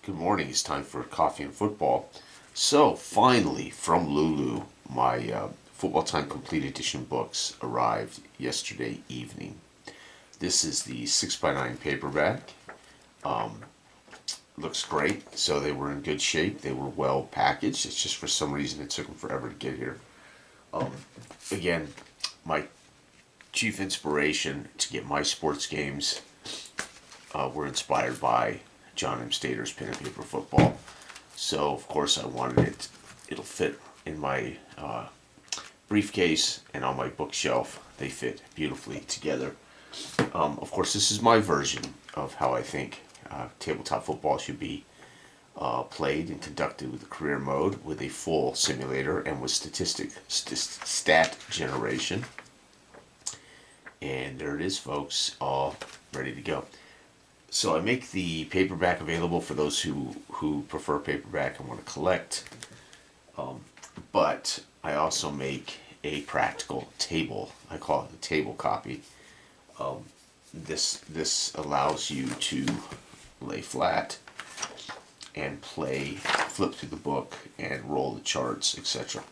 Good morning. It's time for coffee and football. So, finally, from Lulu, my Football Time Complete Edition books arrived yesterday evening. This is the 6x9 paperback. Looks great. So, they were in good shape. They were well packaged. It's just for some reason it took them forever to get here. Again, my chief inspiration to get my sports games were inspired by John M. Stater's Pen and Paper Football. So, of course, I wanted it. It'll fit in my briefcase and on my bookshelf. They fit beautifully together. Of course, this is my version of how I think tabletop football should be played and conducted with the career mode, with a full simulator and with stat generation. And there it is, folks, all ready to go. So I make the paperback available for those who prefer paperback and want to collect. But I also make a practical table. I call it the table copy. This allows you to lay flat and flip through the book and roll the charts, etc.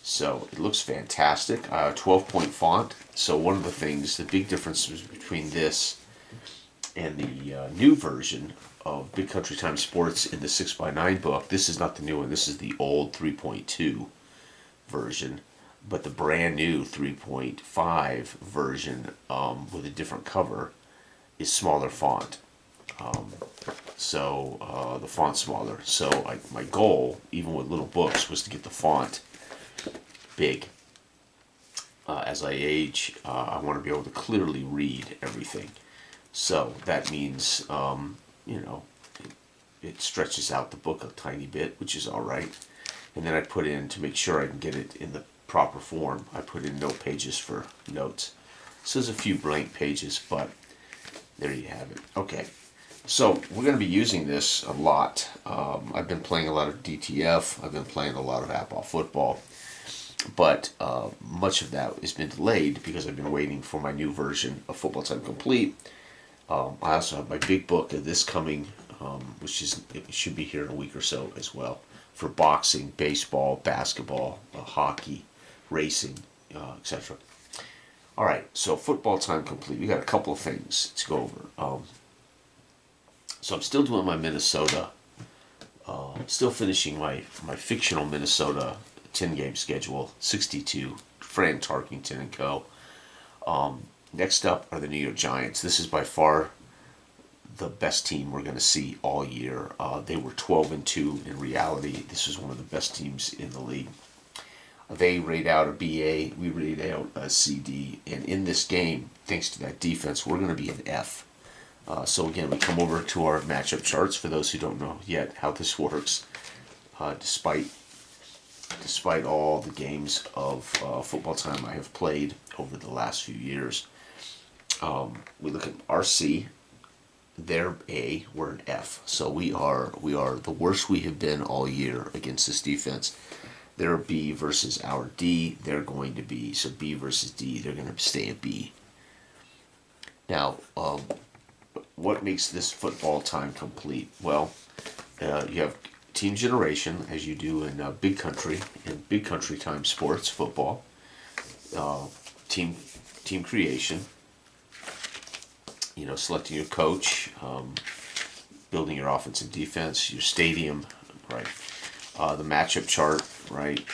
So it looks fantastic. 12-point font. So one of the big differences between this and the new version of Big Country Time Sports in the 6x9 book, this is not the new one, this is the old 3.2 version, but the brand new 3.5 version with a different cover is smaller font. So the font's smaller. So my goal, even with little books, was to get the font big. As I age, I want to be able to clearly read everything. So that means, it stretches out the book a tiny bit, which is all right. And then I put in, to make sure I can get it in the proper form, I put in note pages for notes. So there's a few blank pages, but there you have it. Okay, so we're going to be using this a lot. I've been playing a lot of DTF. I've been playing a lot of Apple football. But much of that has been delayed because I've been waiting for my new version of Football Time Complete. I also have my big book of this coming, it should be here in a week or so as well, for boxing, baseball, basketball, hockey, racing, etc. All right, so Football Time Complete. We got a couple of things to go over. So I'm still doing my Minnesota, still finishing my fictional Minnesota 10-game schedule, 62, Fran Tarkington and co. Next up are the New York Giants. This is by far the best team we're going to see all year. They were 12-2 in reality. This is one of the best teams in the league. They rate out a BA, we rate out a CD, and in this game, thanks to that defense, we're going to be an F. So again, we come over to our matchup charts for those who don't know yet how this works. Despite all the games of football time I have played over the last few years, we look at RC. They're A, we're an F. So we are the worst we have been all year against this defense. They're B versus our D. They're going to be, so B versus D, they're going to stay a B. Now, what makes this Football Time Complete? Well, you have team generation, as you do in Big Country Time Sports football. Team creation. Selecting your coach, building your offense and defense, your stadium, right? The matchup chart, right?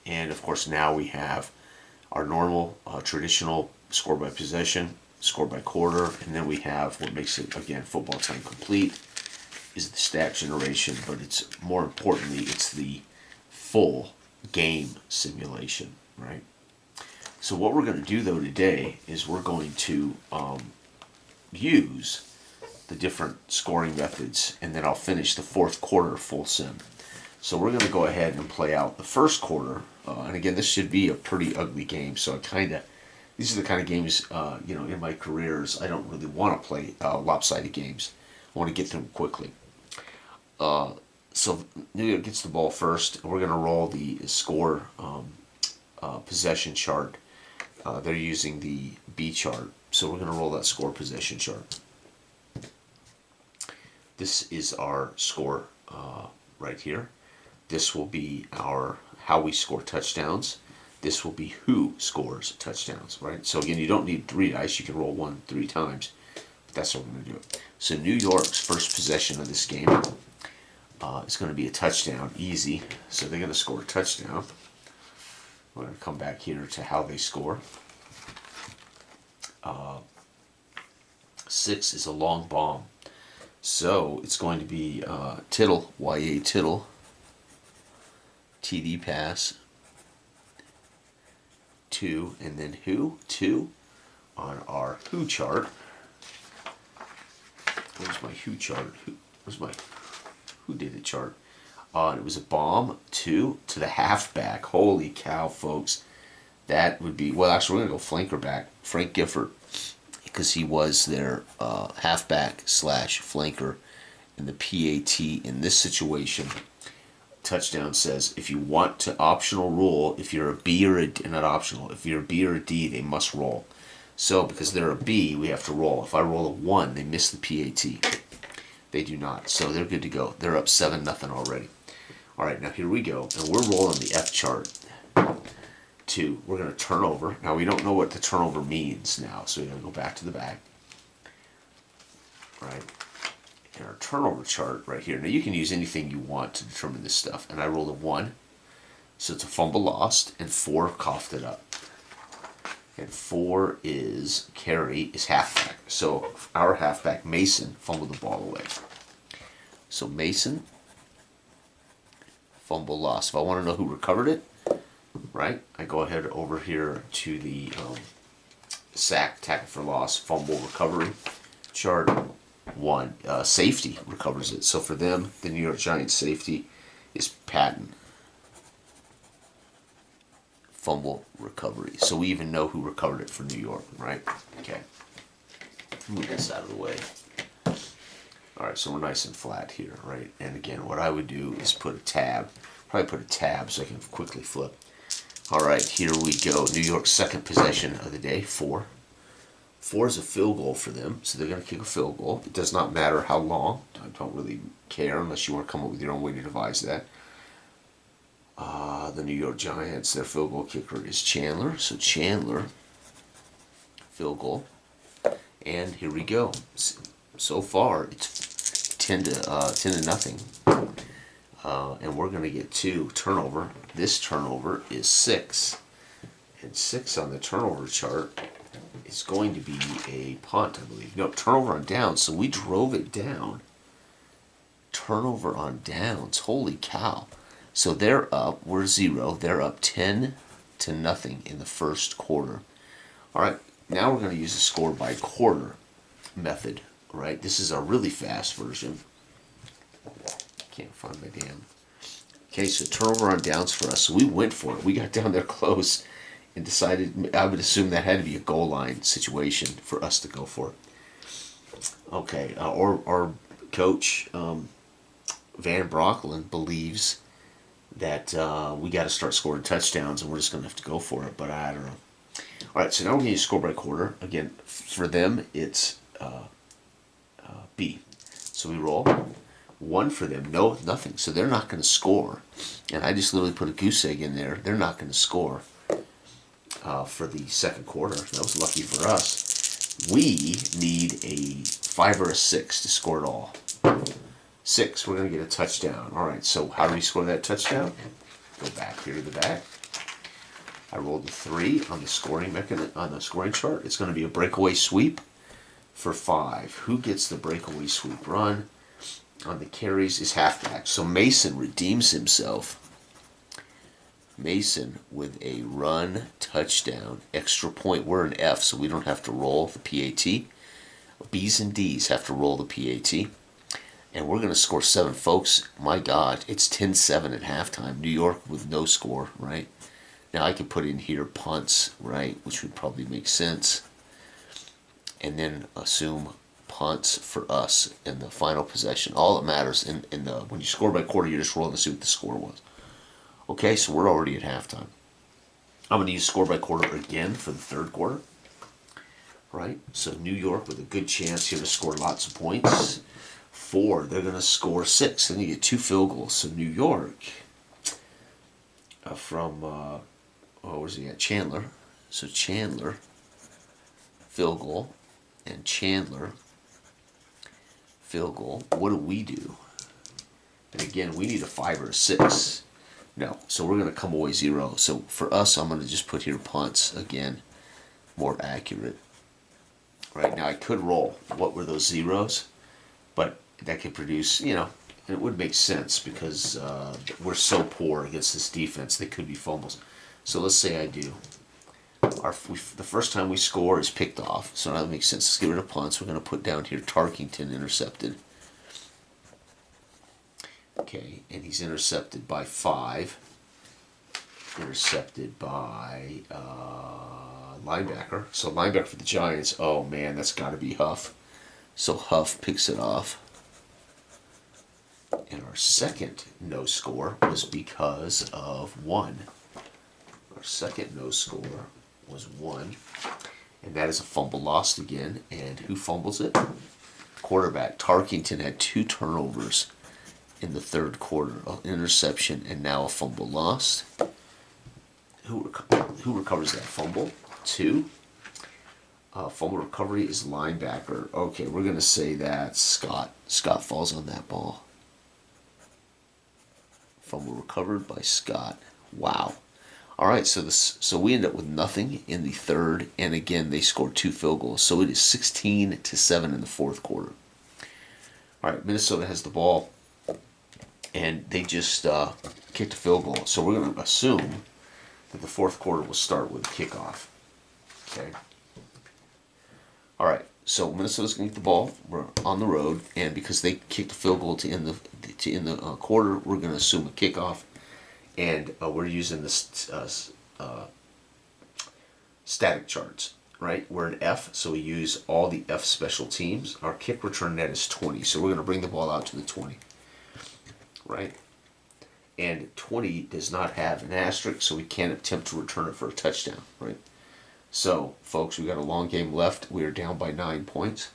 And of course, now we have our normal, traditional score by possession, score by quarter, and then we have what makes it, again, Football Time Complete, is the stat generation, but it's more importantly, it's the full game simulation, right? So what we're going to do, though, today is we're going to use the different scoring methods, and then I'll finish the fourth quarter full sim. So we're going to go ahead and play out the first quarter, and again, this should be a pretty ugly game, so these are the kind of games, in my careers, I don't really want to play lopsided games. I want to get through them quickly. So New York gets the ball first. We're going to roll the score possession chart. They're using the B chart. So we're going to roll that score possession chart. this is our score right here. This will be our how we score touchdowns. This will be who scores touchdowns, right? So again, you don't need 3 dice. You can roll 1 3 times. But that's what we're going to do. So New York's first possession of this game is going to be a touchdown, easy. So they're going to score a touchdown. We're going to come back here to how they score. 6 is a long bomb. So it's going to be Tittle, Y.A. Tittle, TD pass, 2, and then who? 2 on our who chart. Where's my who chart? Where's my who did it chart? It was a bomb, 2 to the halfback. Holy cow, folks. That would be, well, actually, we're going to go flanker back. Frank Gifford, because he was their halfback / flanker in the PAT in this situation. Touchdown says if you want to optional rule, if you're a B or a D, not optional, if you're a B or a D, they must roll. So because they're a B, we have to roll. If I roll a 1, they miss the PAT. They do not. So they're good to go. They're up 7-0 already. All right, now here we go. And we're rolling the F chart. 2. We're going to turn over. Now we don't know what the turnover means now, so we're going to go back to the back. Right. And our turnover chart right here. Now you can use anything you want to determine this stuff. And I rolled a 1. So it's a fumble lost. And 4 coughed it up. And 4 is carry is halfback. So our halfback, Mason, fumbled the ball away. So Mason, fumble lost. If I want to know who recovered it, right, I go ahead over here to the sack, tackle for loss, fumble recovery chart. 1. Safety recovers it. So for them, the New York Giants safety is Patton. Fumble recovery. So we even know who recovered it for New York, right? Okay. Move this out of the way. Alright, so we're nice and flat here, right? And again, what I would do is put a tab. Probably put a tab so I can quickly flip. Alright, here we go. New York's second possession of the day, 4. 4 is a field goal for them, so they're going to kick a field goal. It does not matter how long. I don't really care unless you want to come up with your own way to devise that. The New York Giants, their field goal kicker is Chandler. So Chandler, field goal. And here we go. So far, it's 10 to nothing. And we're going to get 2 turnover. This turnover is 6. And 6 on the turnover chart is going to be a punt, I believe. No, turnover on downs. So we drove it down. Turnover on downs. Holy cow. So they're up. We're 0. They're up 10 to nothing in the first quarter. All right. Now we're going to use the score by quarter method. Right. This is a really fast version. Can't find my damn. Okay. So turnover on downs for us. So we went for it. We got down there close and decided. I would assume that had to be a goal line situation for us to go for it. Okay. Our coach Van Brocklin believes that we got to start scoring touchdowns, and we're just going to have to go for it, but I don't know. All right, so now we're going to score by quarter. Again, for them, it's B. So we roll. 1 for them. No, nothing. So they're not going to score. And I just literally put a goose egg in there. They're not going to score for the second quarter. That was lucky for us. We need a 5 or a 6 to score it all. 6, we're going to get a touchdown. All right, so how do we score that touchdown? Go back here to the back. I rolled a 3 on the scoring on the scoring chart. It's going to be a breakaway sweep for 5. Who gets the breakaway sweep run? On the carries is halfback. So Mason redeems himself. Mason with a run touchdown. Extra point. We're an F, so we don't have to roll the PAT. B's and D's have to roll the PAT. And we're going to score 7, folks. My God, it's 10-7 at halftime. New York with no score, right? Now I could put in here punts, right, which would probably make sense. And then assume punts for us in the final possession. All that matters when you score by quarter, you're just rolling to see what the score was. Okay, so we're already at halftime. I'm going to use score by quarter again for the third quarter. Right? So New York with a good chance here to score lots of points. 4, they're going to score 6. Then you get 2 field goals. So New York from, where's he at? Chandler. So Chandler, field goal, and Chandler, field goal. What do we do? And again, we need a 5 or a 6. No, so we're going to come away 0. So for us, I'm going to just put here punts again, more accurate. Right now, I could roll. What were those zeros? But that could produce, you know, it would make sense because we're so poor against this defense. They could be fumbles. So let's say I do. The first time we score is picked off, so that makes sense. Let's get rid of punts. We're going to put down here Tarkington intercepted. Okay, and he's intercepted by 5. Intercepted by linebacker. So linebacker for the Giants. Oh man, that's got to be Huff. So Huff picks it off. And our second no score was because of 1. Our second no score was 1. And that is a fumble lost again. And who fumbles it? Quarterback. Tarkington had 2 turnovers in the third quarter. An interception and now a fumble lost. Who recovers that fumble? 2. Fumble recovery is linebacker. Okay, we're going to say that Scott. Scott falls on that ball. Fumble recovered by Scott. Wow. All right, so we end up with nothing in the third, and again they scored 2 field goals. So it is 16-7 in the fourth quarter. All right, Minnesota has the ball, and they just kicked a field goal. So we're going to assume that the fourth quarter will start with a kickoff. Okay. All right, so Minnesota's going to get the ball. We're on the road, and because they kicked a field goal to end the quarter, we're going to assume a kickoff. And we're using this static charts, right? We're an F, so we use all the F special teams. Our kick return net is 20, so we're going to bring the ball out to the 20, right? And 20 does not have an asterisk, so we can't attempt to return it for a touchdown, right? So, folks, we got a long game left. We are down by 9 points.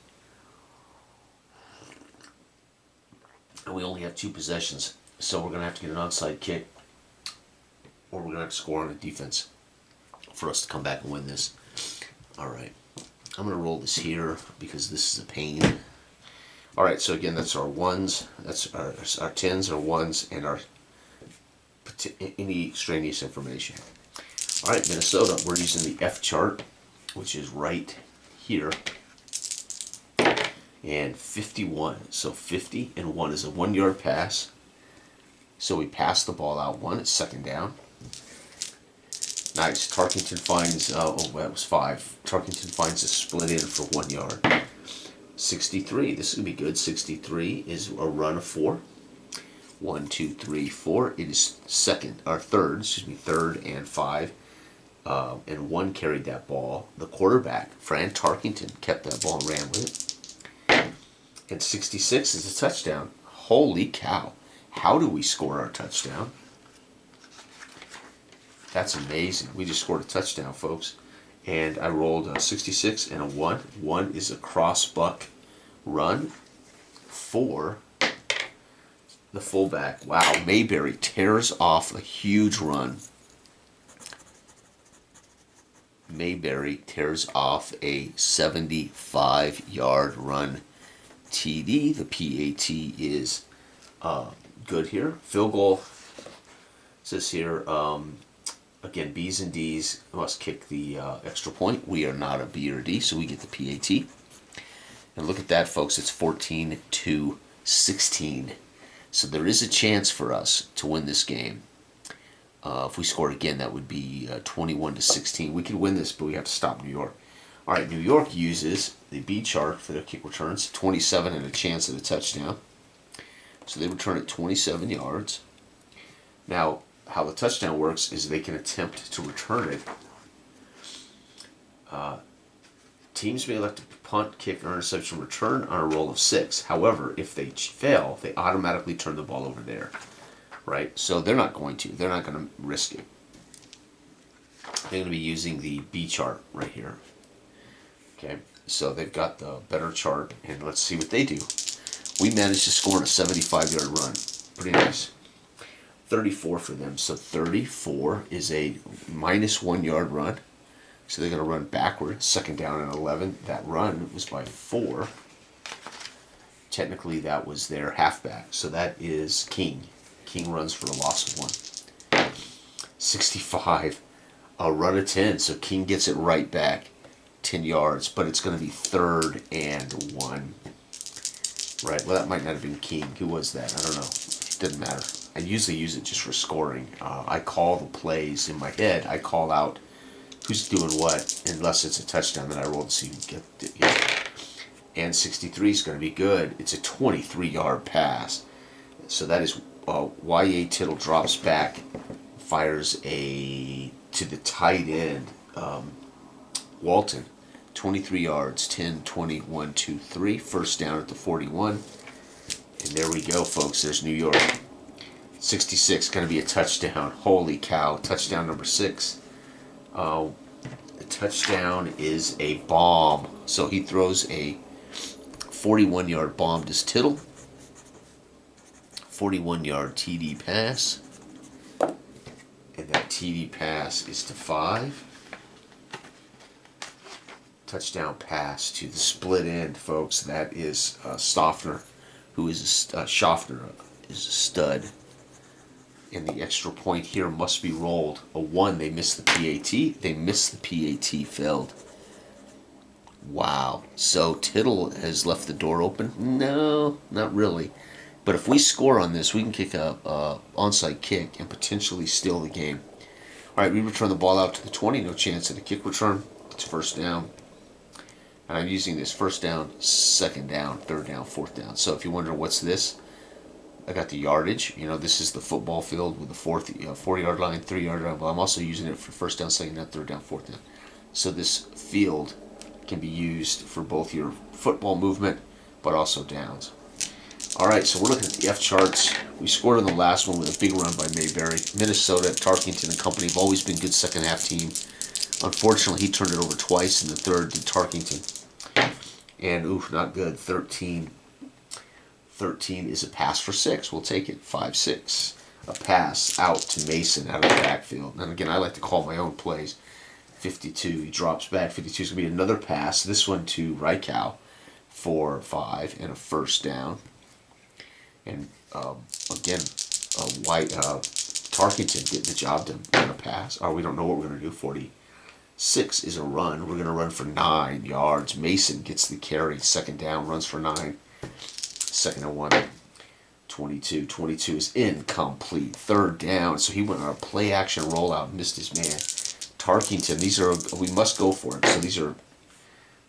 And we only have 2 possessions, so we're going to have to get an onside kick, or we're going to have to score on a defense for us to come back and win this. All right. I'm going to roll this here because this is a pain. All right, so again, that's our 1s. That's our 10s, our 1s, and our any extraneous information. All right, Minnesota, we're using the F chart, which is right here. And 51. So 50 and 1 is a 1-yard pass. So we pass the ball out 1. It's second down. Nice. Tarkington finds, that was 5. Tarkington finds a split in for 1 yard. 63. This is going to be good. 63 is a run of 4. 1, 2, 3, 4. It is third and 5. And 1 carried that ball. The quarterback, Fran Tarkington, kept that ball and ran with it. And 66 is a touchdown. Holy cow. How do we score our touchdown? That's amazing. We just scored a touchdown, folks. And I rolled a 66 and a 1. 1 is a cross-buck run for the fullback. Wow, Mayberry tears off a huge run. Mayberry tears off a 75-yard run TD. The PAT is good here. Field goal says here, again, B's and D's must kick the extra point. We are not a B or D, so we get the PAT. And look at that, folks. It's 14-16. So there is a chance for us to win this game. If we score again, that would be 21-16. We could win this, but we have to stop New York. All right, New York uses the B chart for their kick returns, 27 and a chance at a touchdown. So they return it 27 yards. Now, how the touchdown works is they can attempt to return it. Teams may elect to punt, kick, or interception return on a roll of 6. However, if they fail, they automatically turn the ball over there. Right? So they're not going to. They're not going to risk it. They're going to be using the B chart right here. Okay? So they've got the better chart, and let's see what they do. We managed to score on a 75-yard run. Pretty nice. 34 for them. So 34 is a -1 yard run. So they're going to run backward. Second down and 11. That run was by 4. Technically, that was their halfback. So that is King. King runs for a loss of 1. 65. A run of 10. So King gets it right back. 10 yards. But it's going to be 3rd and 1. Right. Well, that might not have been King. Who was that? I don't know. It doesn't matter. I usually use it just for scoring. I call the plays in my head. I call out who's doing what, unless it's a touchdown that I roll to see who gets it. Yeah. And 63 is going to be good. It's a 23-yard pass. So that is Y.A. Tittle drops back, fires to the tight end, Walton. 23 yards, 10, 20, 1, 2, 3. First down at the 41. And there we go, folks. There's New York. 66, going to be a touchdown. Holy cow. Touchdown number 6. The touchdown is a bomb. So he throws a 41-yard bomb to Tittle. 41-yard TD pass. And that TD pass is to 5. Touchdown pass to the split end, folks. That is Stoffner, who is Schaffner is a stud. And the extra point here must be rolled. A 1, they missed the PAT. They missed the PAT, failed. Wow. So Tittle has left the door open? No, not really. But if we score on this, we can kick a onside kick and potentially steal the game. All right, we return the ball out to the 20. No chance at a kick return. It's first down. And I'm using this first down, second down, third down, fourth down. So if you wonder what's this, I got the yardage. You know, this is the football field with the 40-yard line, 3-yard line. But I'm also using it for first down, second down, third down, fourth down. So this field can be used for both your football movement, but also downs. All right, so we're looking at the F charts. We scored on the last one with a big run by Mayberry. Minnesota, Tarkington and company have always been good second half team. Unfortunately, he turned it over twice in the third to Tarkington. And, oof, not good. 13 is a pass for 6. We'll take it. 5-6. A pass out to Mason out of the backfield. And again, I like to call my own plays. 52. He drops back. 52 is going to be another pass. This one to Reichow for 5 and a first down. And again, Tarkington getting the job done on a pass. We don't know what we're going to do. 46 is a run. We're going to run for 9 yards. Mason gets the carry. Second down, runs for 9. Second and 1. 22. 22 is incomplete. Third down. So he went on a play action rollout, missed his man. Tarkington, we must go for it. So these are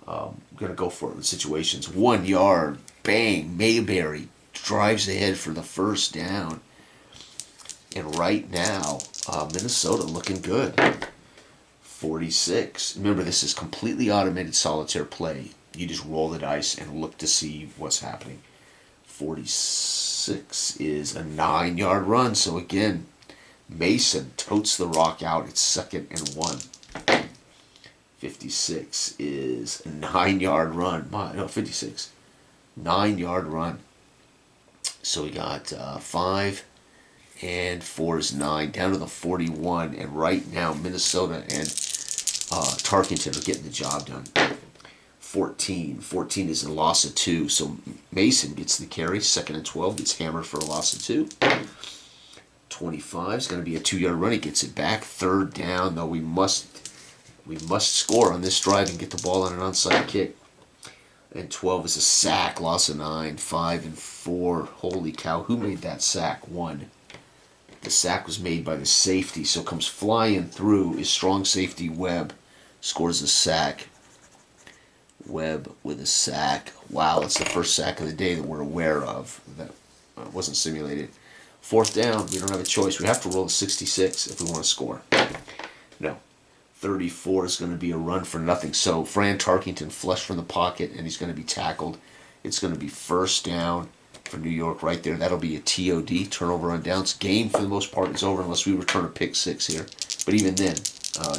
going to go for it in situations. 1 yard. Bang. Mayberry drives ahead for the first down. And right now, Minnesota looking good. 46. Remember, this is completely automated solitaire play. You just roll the dice and look to see what's happening. 46 is a 9-yard run. So again, Mason totes the rock out. It's second and 1. 56 is a 9-yard run. No, 56. 9-yard run. So we got 5 and 4 is 9. Down to the 41. And right now, Minnesota and Tarkington are getting the job done. 14 is a loss of 2. So Mason gets the carry. Second and 12 gets hammered for a loss of 2. 25 is going to be a 2-yard run. He gets it back. Third down, though we must score on this drive and get the ball on an onside kick. And 12 is a sack. Loss of 9. 5 and 4. Holy cow. Who made that sack? 1. The sack was made by the safety. So comes flying through is strong safety Webb. Scores a sack. Webb with a sack. Wow, that's the first sack of the day that we're aware of. That wasn't simulated. Fourth down, we don't have a choice. We have to roll a 66 if we want to score. No. 34 is going to be a run for nothing. So Fran Tarkington flushed from the pocket, and he's going to be tackled. It's going to be first down for New York right there. That'll be a TOD, turnover on downs. Game, for the most part, is over unless we return a pick 6 here. But even then,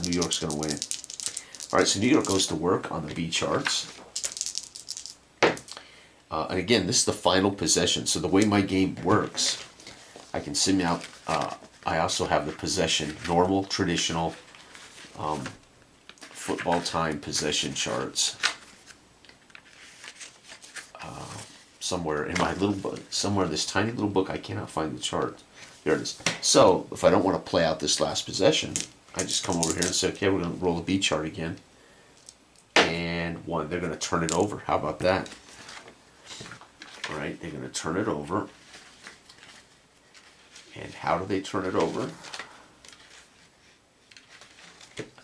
New York's going to win it. All right, so New York goes to work on the B charts. And again, this is the final possession. So the way my game works, I can sim out. I also have the possession, normal, traditional, football time possession charts. Somewhere in my little book, somewhere in this tiny little book, I cannot find the chart. There it is. So if I don't want to play out this last possession, I just come over here and say, okay, we're going to roll a B chart again. And one, they're going to turn it over. How about that? All right, they're going to turn it over. And how do they turn it over?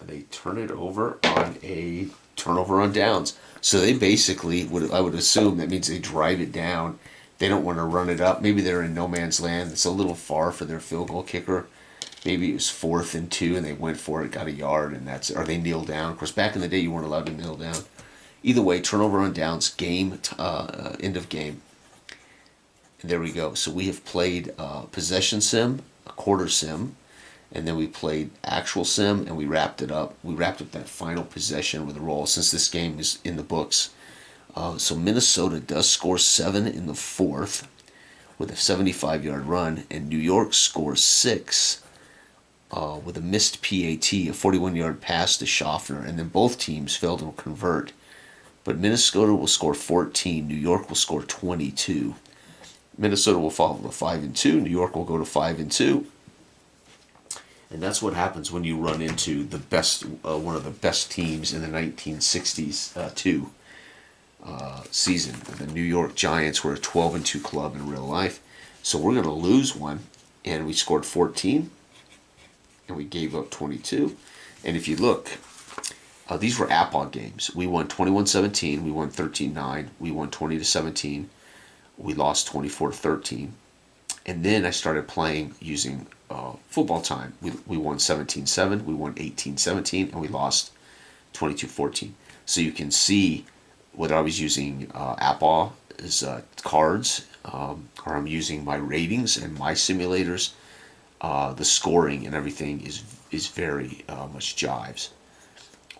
They turn it over on a turnover on downs. So they basically, I would assume that means they drive it down. They don't want to run it up. Maybe they're in no man's land. It's a little far for their field goal kicker. Maybe it was 4th and 2 and they went for it, got a yard, and or they kneel down. Of course, back in the day, you weren't allowed to kneel down. Either way, turnover on downs, game, end of game. And there we go. So we have played possession sim, a quarter sim, and then we played actual sim, and we wrapped it up. We wrapped up that final possession with a roll, since this game is in the books. So Minnesota does score 7 in the 4th with a 75-yard run, and New York scores 6 with a missed PAT, a 41-yard pass to Schaffner, and then both teams failed to convert. But Minnesota will score 14, New York will score 22. Minnesota will fall to 5-2, New York will go to 5-2. And that's what happens when you run into the best, one of the best teams in the 1960s season. The New York Giants were a 12-2 club in real life. So we're going to lose one, and we scored 14, and we gave up 22. And if you look, these were APOG games. We won 21-17, we won 13-9, we won 20-17, we lost 24-13. And then I started playing using football time. We won 17-7, we won 18-17, and we lost 22-14. So you can see whether I was using APA as cards, or I'm using my ratings and my simulators, the scoring and everything is very much jives,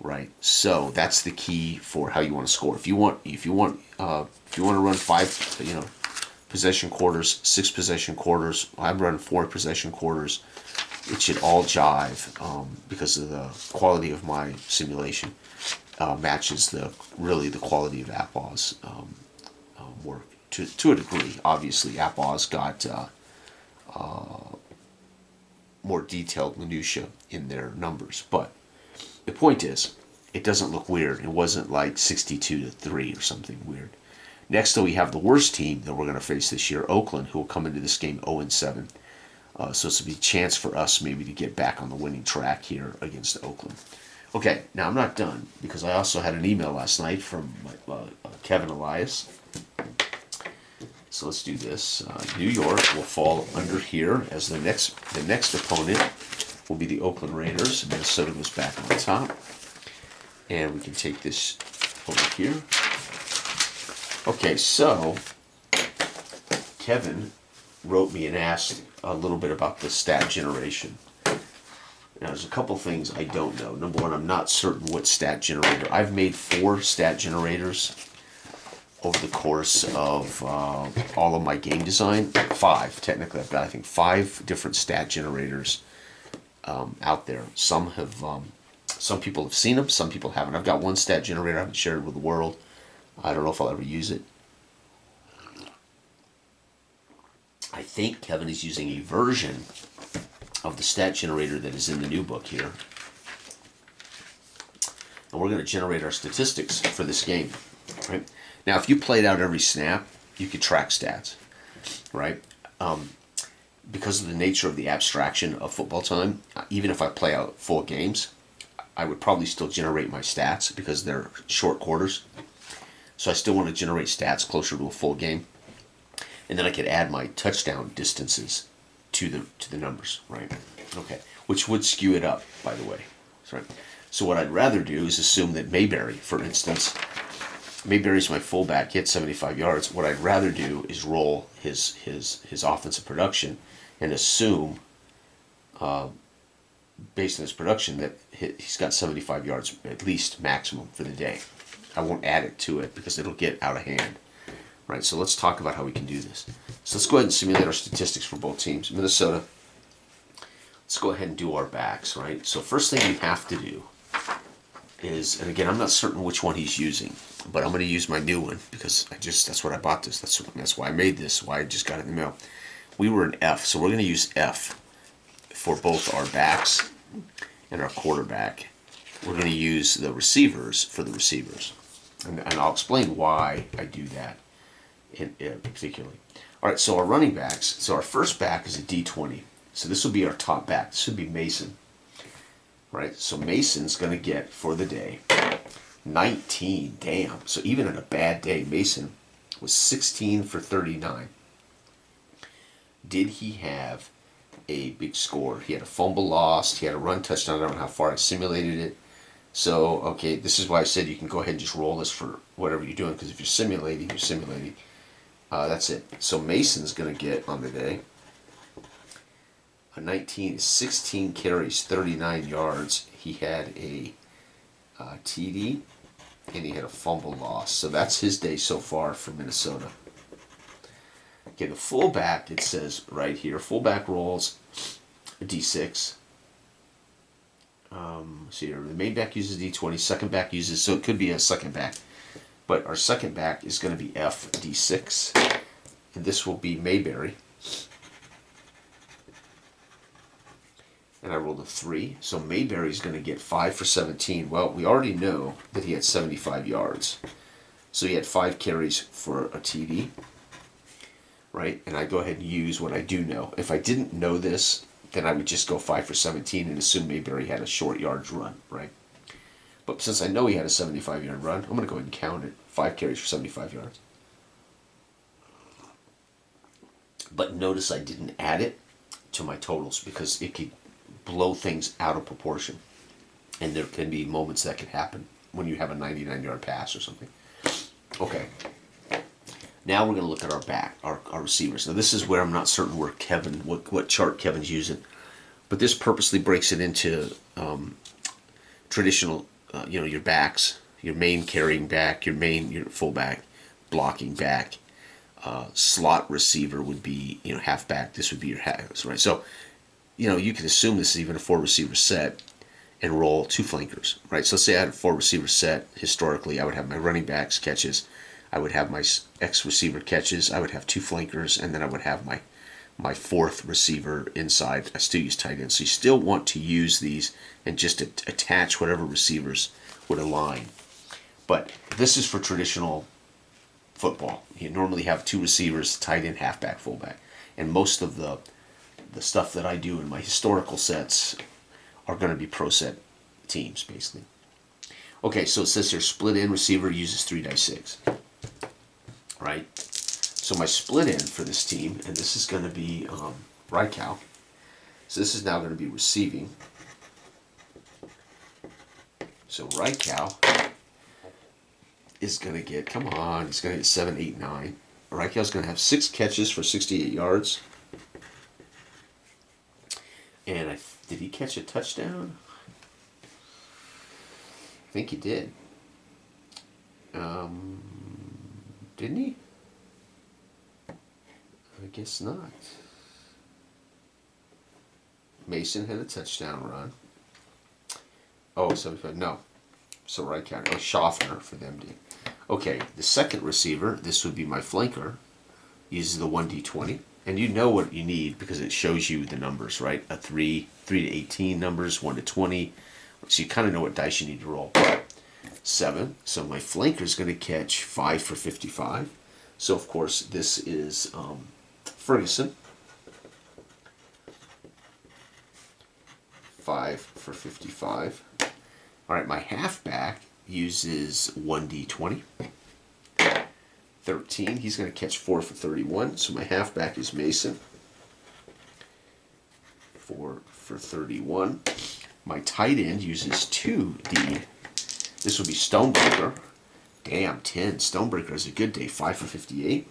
right? So that's the key for how you want to score. If you want to run 5, possession quarters, 6 possession quarters. I'm running 4 possession quarters. It should all jive because of the quality of my simulation matches the quality of APAW's work to a degree. Obviously, APAW's got more detailed minutia in their numbers, but the point is, it doesn't look weird. It wasn't like 62-3 or something weird. Next, though, we have the worst team that we're going to face this year, Oakland, who will come into this game 0-7. So it's a big chance for us maybe to get back on the winning track here against Oakland. Okay, now I'm not done, because I also had an email last night from Kevin Elias. So let's do this. New York will fall under here as the next opponent will be the Oakland Raiders. Minnesota goes back on top. And we can take this over here. Okay, so Kevin wrote me and asked a little bit about the stat generation. Now, there's a couple things I don't know. Number one, I'm not certain what stat generator. I've made 4 stat generators over the course of all of my game design. 5, technically. I've got, I think, 5 different stat generators out there. Some people have seen them, some people haven't. I've got one stat generator I haven't shared with the world. I don't know if I'll ever use it. I think Kevin is using a version of the stat generator that is in the new book here. And we're going to generate our statistics for this game. Right? Now, if you played out every snap, you could track stats. Right? Because of the nature of the abstraction of football time, even if I play out full games, I would probably still generate my stats because they're short quarters. So I still want to generate stats closer to a full game. And then I could add my touchdown distances to the numbers, right? Okay, which would skew it up, by the way. Right. So what I'd rather do is assume that Mayberry, for instance, Mayberry's my fullback, hit 75 yards. What I'd rather do is roll his offensive production and assume, based on his production, that he's got 75 yards at least maximum for the day. I won't add it to it because it'll get out of hand. right? So let's talk about how we can do this. So let's go ahead and simulate our statistics for both teams. Minnesota, let's go ahead and do our backs, right? So first thing you have to do is, and again, I'm not certain which one he's using, but I'm going to use my new one because that's what I bought this. That's why I made this, why I just got it in the mail. We were an F, so we're going to use F for both our backs and our quarterback. We're going to use the receivers for the receivers. And I'll explain why I do that in particularly. All right, so our running backs. So our first back is a D20. So this will be our top back. This would be Mason. Right, so Mason's going to get, for the day, 19. Damn. So even on a bad day, Mason was 16 for 39. Did he have a big score? He had a fumble lost. He had a run touchdown. I don't know how far I simulated it. So, okay, this is why I said you can go ahead and just roll this for whatever you're doing, because if you're simulating, you're simulating. That's it. So Mason's going to get, on the day, a 19 is 16 carries, 39 yards. He had a TD, and he had a fumble loss. So that's his day so far for Minnesota. Okay, the fullback, it says right here, fullback rolls a D6. See here, the main back uses D20, second back uses, so it could be a second back. But our second back is going to be F D6, and this will be Mayberry. And I rolled a 3, so Mayberry's going to get 5 for 17. Well, we already know that he had 75 yards. So he had 5 carries for a TD, right? And I go ahead and use what I do know. If I didn't know this, then I would just go 5 for 17 and assume Mayberry had a short yards run, right? But since I know he had a 75-yard run, I'm going to go ahead and count it. 5 carries for 75 yards. But notice I didn't add it to my totals because it could blow things out of proportion. And there can be moments that can happen when you have a 99-yard pass or something. Okay. Now we're going to look at our back, our receivers. Now this is where I'm not certain where Kevin, what chart Kevin's using. But this purposely breaks it into traditional, your backs, your main carrying back, your fullback, blocking back. Slot receiver would be, halfback. This would be your halves, right? So, you can assume this is even a 4-receiver set and roll 2 flankers, right? So let's say I had a 4-receiver set. Historically, I would have my running backs catches. I would have my X-receiver catches. I would have 2 flankers, and then I would have my 4th receiver inside. I still use tight ends. So you still want to use these and just attach whatever receivers would align. But this is for traditional football. You normally have 2 receivers, tight end, halfback, fullback. And most of the stuff that I do in my historical sets are going to be pro set teams, basically. Okay, so it says here, split end receiver uses 3 dice 6. Right? So my split end for this team, and this is going to be Rykow. So this is now going to be receiving. So Rykow is going to get, come on, he's going to get 7, 8, 9. Rykow's going to have 6 catches for 68 yards. And did he catch a touchdown? I think he did. Didn't he? I guess not. Mason had a touchdown run. Oh, 75. No. So right counter. Oh, Schaffner for them to. Okay, the second receiver, this would be my flanker, uses the 1d20. And you know what you need because it shows you the numbers, right? A 3 to 18 numbers, 1 to 20. So you kind of know what dice you need to roll. 7. So my flanker is going to catch 5 for 55. So of course this is Ferguson. 5 for 55. All right, my halfback uses 1d20. 13. He's going to catch 4 for 31. So my halfback is Mason. 4 for 31. My tight end uses 2d. This would be Stonebreaker. Damn, 10. Stonebreaker is a good day. 5 for 58.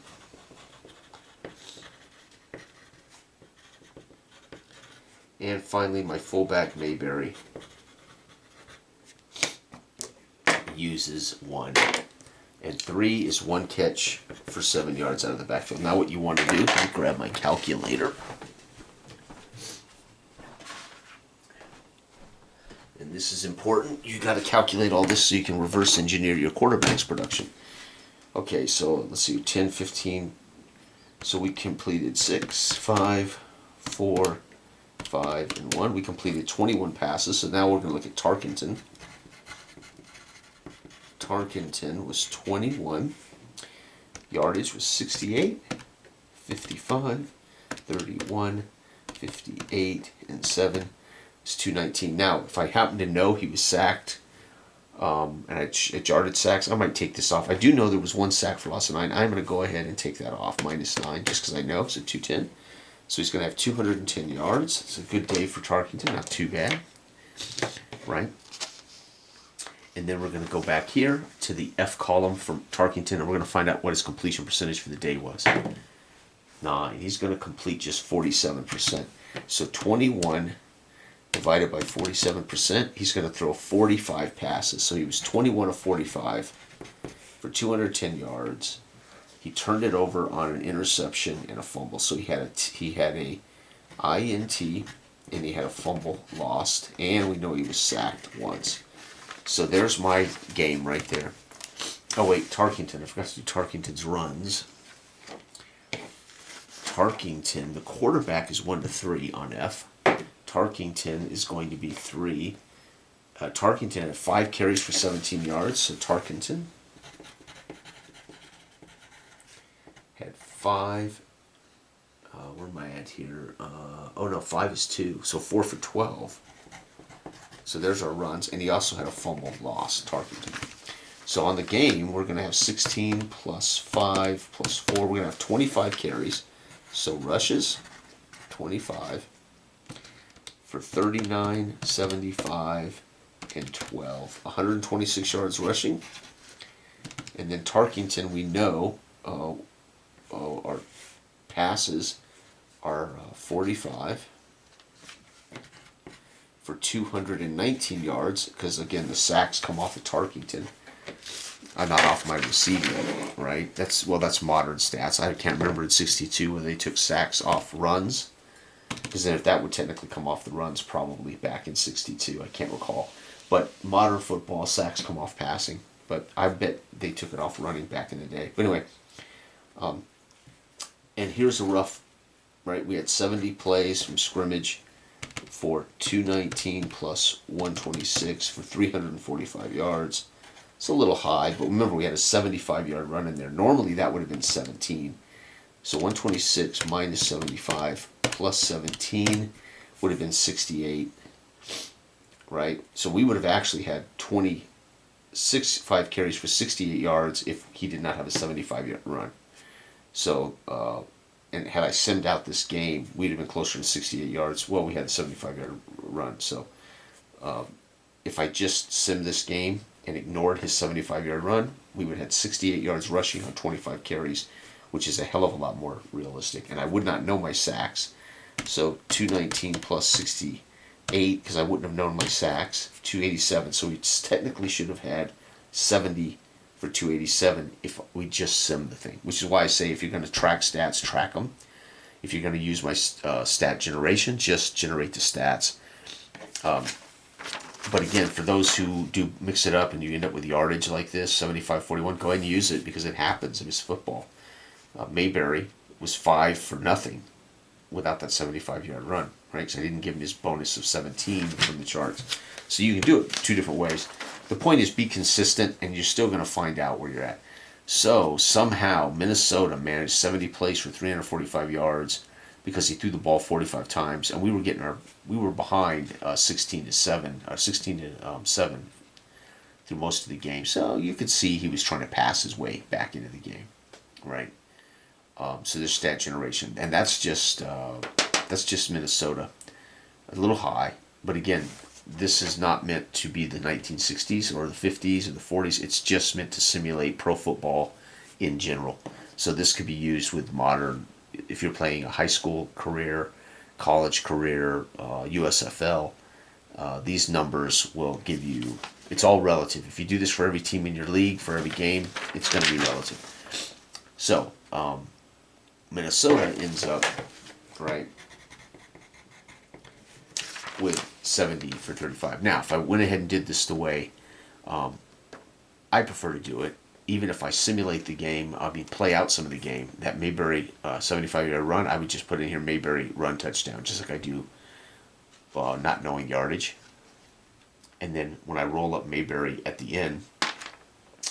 And finally, my fullback Mayberry uses 1. And 3 is 1 catch for 7 yards out of the backfield. Now what you want to do, let me grab my calculator. And this is important. You got to calculate all this so you can reverse engineer your quarterback's production. Okay, so let's see, 10, 15. So we completed 6, 5, 4, 5, and 1. We completed 21 passes. So now we're going to look at Tarkenton. Tarkenton was 21. Yardage was 68, 55, 31, 58, and 7. It's 219. Now, if I happen to know he was sacked, and it yardage sacks, I might take this off. I do know there was 1 sack for loss of 9. I'm going to go ahead and take that off, -9, just because I know. So 210. So he's going to have 210 yards. It's a good day for Tarkenton, not too bad, right? And then we're going to go back here to the F column for Tarkenton, and we're going to find out what his completion percentage for the day was. 9. He's going to complete just 47%. So 21 divided by 47%, he's going to throw 45 passes. So he was 21 of 45 for 210 yards. He turned it over on an interception and a fumble. So he had a INT, and he had a fumble lost, and we know he was sacked once. So there's my game right there. Oh wait, Tarkenton. I forgot to do Tarkenton's runs. Tarkenton, the quarterback is 1 to 3 on F. Tarkenton is going to be 3. Tarkenton had 5 carries for 17 yards. So Tarkenton had 5. Where am I at here? Oh no, 5 is 2. So 4 for 12. So there's our runs, and he also had a fumble loss, Tarkenton. So on the game, we're going to have 16 plus 5 plus 4. We're going to have 25 carries. So rushes, 25 for 39, 75, and 12. 126 yards rushing. And then Tarkenton, we know our passes are 45. For 219 yards, because again the sacks come off of Tarkenton, not off my receiving, right? That's modern stats. I can't remember in '62 when they took sacks off runs, because then if that would technically come off the runs, probably back in '62. I can't recall, but modern football sacks come off passing. But I bet they took it off running back in the day. But anyway, and here's a rough, right? We had 70 plays from scrimmage for 219 plus 126 for 345 yards. It's a little high, but remember we had a 75-yard run in there. Normally that would have been 17. So 126 minus 75 plus 17 would have been 68, right? So we would have actually had 5 carries for 68 yards if he did not have a 75-yard run. So, and had I simmed out this game, we'd have been closer to 68 yards. Well, we had a 75-yard run. So if I just simmed this game and ignored his 75-yard run, we would have had 68 yards rushing on 25 carries, which is a hell of a lot more realistic. And I would not know my sacks. So 219 plus 68, because I wouldn't have known my sacks, 287. So we technically should have had 70 for 287 if we just sim the thing, which is why I say if you're going to track stats, track them. If you're going to use my stat generation, just generate the stats. But again, for those who do mix it up and you end up with yardage like this, 75-41, go ahead and use it because it happens. It was football. Mayberry was 5 for nothing without that 75-yard run, right? Because I didn't give him his bonus of 17 from the charts. So you can do it 2 different ways. The point is be consistent, and you're still going to find out where you're at. So somehow Minnesota managed 70 plays for 345 yards because he threw the ball 45 times, and we were behind 16-7 or 16-7 through most of the game. So you could see he was trying to pass his way back into the game, right? So there's stat generation, and that's just Minnesota, a little high, but again, this is not meant to be the 1960s or the 50s or the 40s. It's just meant to simulate pro football in general. So this could be used with modern, if you're playing a high school career, college career, USFL, these numbers will give you It's all relative. If you do this for every team in your league, for every game, it's going to be relative. So, Minnesota ends up, right, with 70 for 35. Now, if I went ahead and did this the way I prefer to do it, even if I simulate the game, play out some of the game, that Mayberry 75-yard run, I would just put in here Mayberry run touchdown, just like I do not knowing yardage. And then when I roll up Mayberry at the end,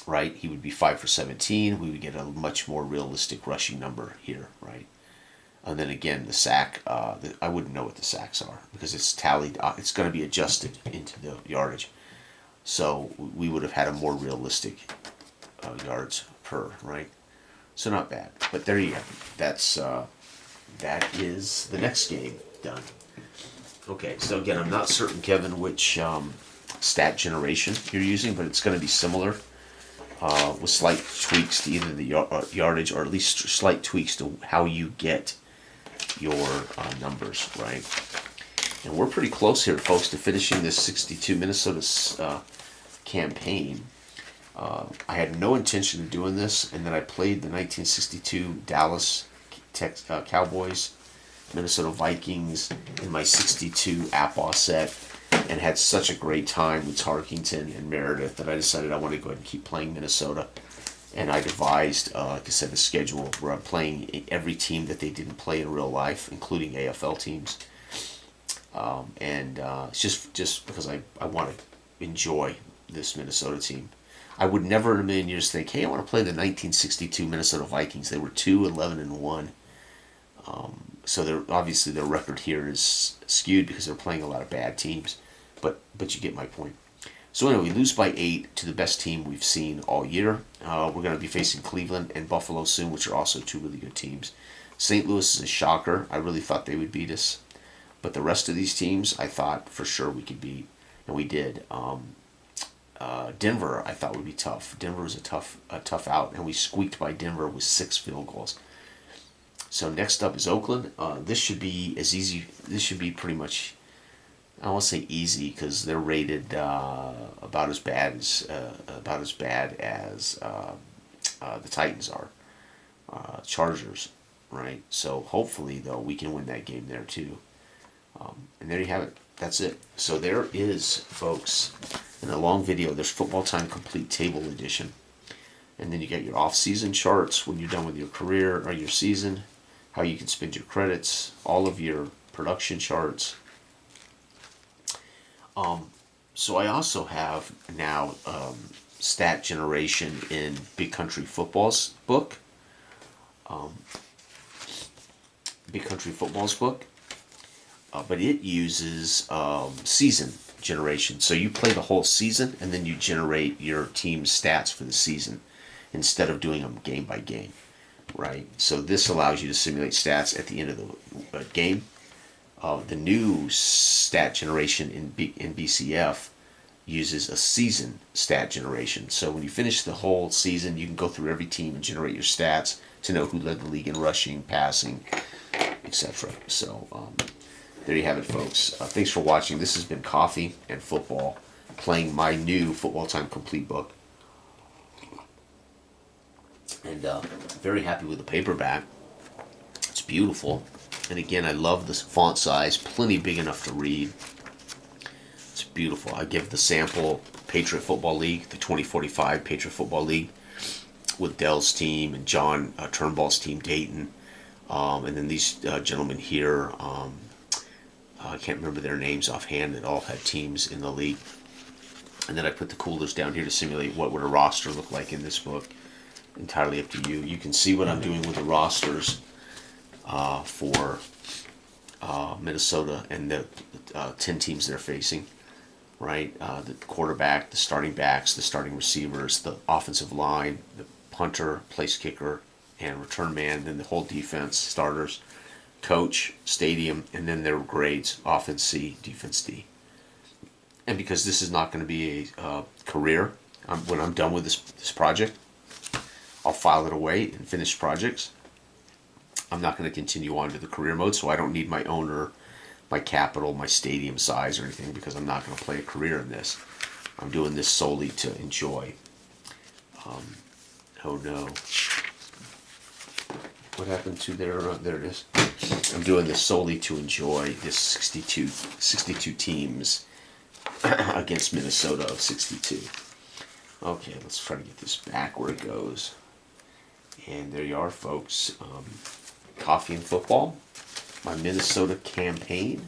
right, he would be 5 for 17. We would get a much more realistic rushing number here, right? And then again, the sack, I wouldn't know what the sacks are because it's tallied, it's going to be adjusted into the yardage. So we would have had a more realistic yards per, right? So not bad. But there you go. That is the next game done. Okay, so again, I'm not certain, Kevin, which stat generation you're using, but it's going to be similar with slight tweaks to either the yardage or at least slight tweaks to how you get your numbers, right? And we're pretty close here, folks, to finishing this 62 Minnesota campaign. I had no intention of doing this, and then I played the 1962 Dallas Cowboys, Minnesota Vikings in my 62 Appaw set, and had such a great time with Tarkington and Meredith that I decided I wanted to go ahead and keep playing Minnesota. And I devised, like I said, a schedule where I'm playing every team that they didn't play in real life, including AFL teams. It's just because I want to enjoy this Minnesota team. I would never in a million years think, hey, I want to play the 1962 Minnesota Vikings. They were 2-11-1. So obviously their record here is skewed because they're playing a lot of bad teams. But you get my point. So anyway, we lose by 8 to the best team we've seen all year. We're going to be facing Cleveland and Buffalo soon, which are also two really good teams. St. Louis is a shocker. I really thought they would beat us. But the rest of these teams, I thought for sure we could beat, and we did. Denver, I thought would be tough. Denver was a tough out, and we squeaked by Denver with 6 field goals. So next up is Oakland. This should be as easy. This should be pretty much, I won't say easy because they're rated about as bad as the Titans are, Chargers, right? So hopefully though we can win that game there too. And there you have it. That's it. So there is, folks, in a long video, there's Football Time Complete Table Edition. And then you get your off-season charts when you're done with your career or your season, how you can spend your credits, all of your production charts. So I also have now stat generation in Big Country Football's book. Big Country Football's book. But it uses season generation. So you play the whole season and then you generate your team's stats for the season instead of doing them game by game, right? So this allows you to simulate stats at the end of the game. The new stat generation in BCF uses a season stat generation. So when you finish the whole season, you can go through every team and generate your stats to know who led the league in rushing, passing, etc. So there you have it, folks. Thanks for watching. This has been Coffee and Football, playing my new Football Time Complete book. And very happy with the paperback. It's beautiful. And again, I love this font size, plenty big enough to read. It's beautiful. I give the sample Patriot Football League, the 2045 Patriot Football League, with Dell's team and John Turnbull's team, Dayton. And then these gentlemen here, I can't remember their names offhand, that all had teams in the league. And then I put the coolers down here to simulate what would a roster look like in this book. Entirely up to you. You can see what I'm doing with the rosters for Minnesota and the 10 teams they're facing, right? The quarterback, the starting backs, the starting receivers, the offensive line, the punter, place kicker, and return man, then the whole defense, starters, coach, stadium, and then their grades, offense C, defense D. And because this is not going to be a career, when I'm done with this project, I'll file it away and finish projects. I'm not going to continue on to the career mode, so I don't need my owner, my capital, my stadium size or anything, because I'm not going to play a career in this. I'm doing this solely to enjoy. Oh no. What happened to their, there it is. I'm doing this solely to enjoy this 62 teams against Minnesota of 62. Okay, let's try to get this back where it goes. And there you are, folks. Coffee and football, my Minnesota campaign.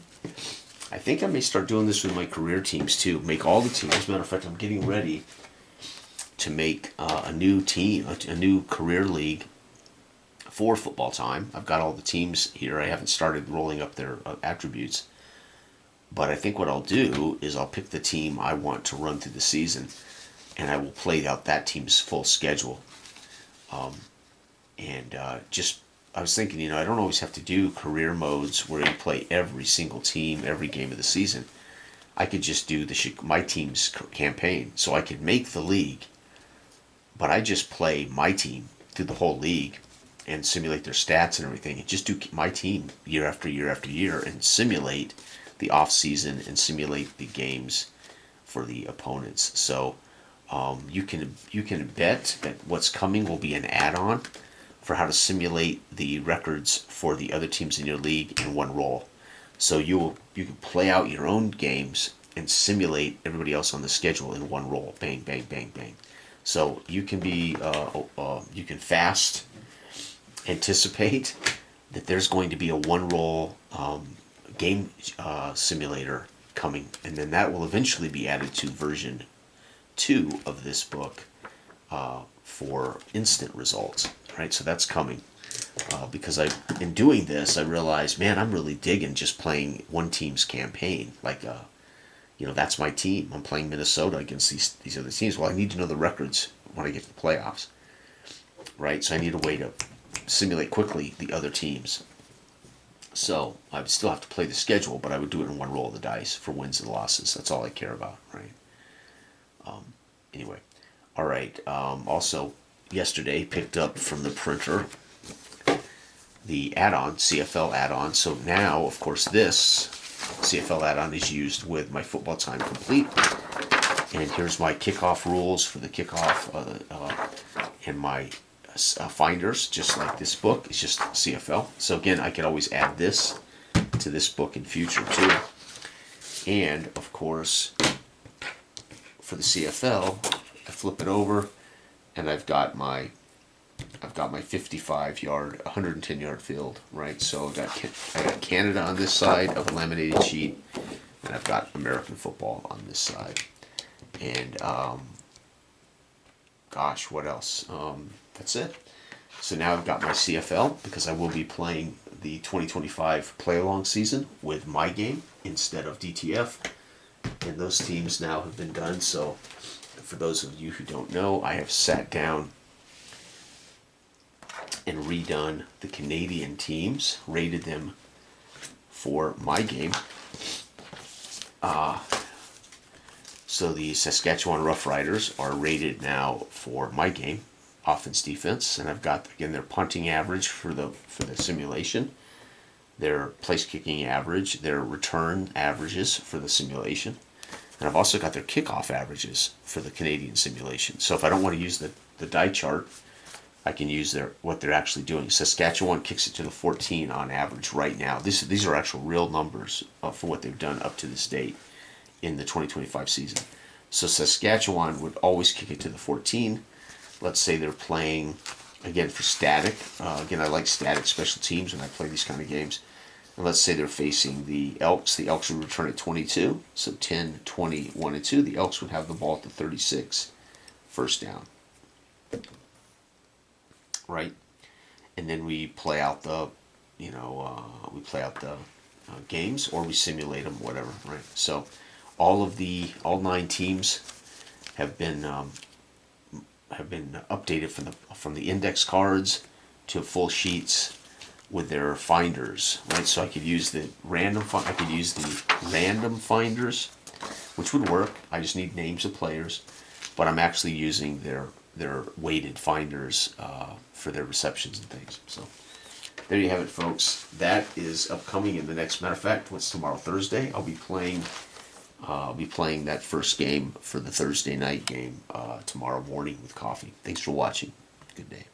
I think I may start doing this with my career teams too. Make all the teams. As a matter of fact, I'm getting ready to make a new team, a new career league for Football Time. I've got all the teams here. I haven't started rolling up their attributes. But I think what I'll do is I'll pick the team I want to run through the season, and I will play out that team's full schedule. I was thinking, I don't always have to do career modes where you play every single team, every game of the season. I could just do my team's campaign. So I could make the league, but I just play my team through the whole league and simulate their stats and everything, and just do my team year after year after year and simulate the off season and simulate the games for the opponents. So you can bet that what's coming will be an add-on for how to simulate the records for the other teams in your league in one roll. So you can play out your own games and simulate everybody else on the schedule in one roll. Bang, bang, bang, bang. So you can you can fast anticipate that there's going to be a one roll game simulator coming, and then that will eventually be added to version 2 of this book for instant results. Right, so that's coming because in doing this, I realized, man, I'm really digging just playing one team's campaign. Like, that's my team. I'm playing Minnesota against these other teams. Well, I need to know the records when I get to the playoffs, right? So I need a way to simulate quickly the other teams. So I would still have to play the schedule, but I would do it in one roll of the dice for wins and losses. That's all I care about, right? Anyway, all right. Also, yesterday picked up from the printer the add-on, CFL add-on. So now, of course, this CFL add-on is used with my Football Time Complete. And here's my kickoff rules for the kickoff and my finders, just like this book. It's just CFL. So again, I could always add this to this book in future too. And of course, for the CFL, I flip it over, and I've got my 55-yard, 110-yard field, right? So I got Canada on this side of a laminated sheet, and I've got American football on this side. And gosh, what else? That's it. So now I've got my CFL, because I will be playing the 2025 play-along season with my game instead of DTF. And those teams now have been done. So for those of you who don't know, I have sat down and redone the Canadian teams, rated them for my game. So the Saskatchewan Roughriders are rated now for my game, offense, defense, and I've got, again, their punting average for the simulation, their place kicking average, their return averages for the simulation, and I've also got their kickoff averages for the Canadian simulation. So if I don't want to use the die chart, I can use what they're actually doing. Saskatchewan kicks it to the 14 on average right now. These are actual real numbers for what they've done up to this date in the 2025 season. So Saskatchewan would always kick it to the 14. Let's say they're playing, again, for static. Again, I like static special teams when I play these kind of games. And let's say they're facing the Elks. The Elks would return at 22. So 10, 20, 1, and 2. The Elks would have the ball at the 36. First down. Right? And then we play out the, games, or we simulate them, whatever, right? So all 9 teams have been updated from the index cards to full sheets with their finders, right? So I could use the random finders, which would work. I just need names of players, but I'm actually using their weighted finders for their receptions and things. So there you have it, folks. That is upcoming in the next. Matter of fact, what's tomorrow? Thursday. I'll be playing I'll be playing that first game for the Thursday night game tomorrow morning with coffee. Thanks for watching. Good day.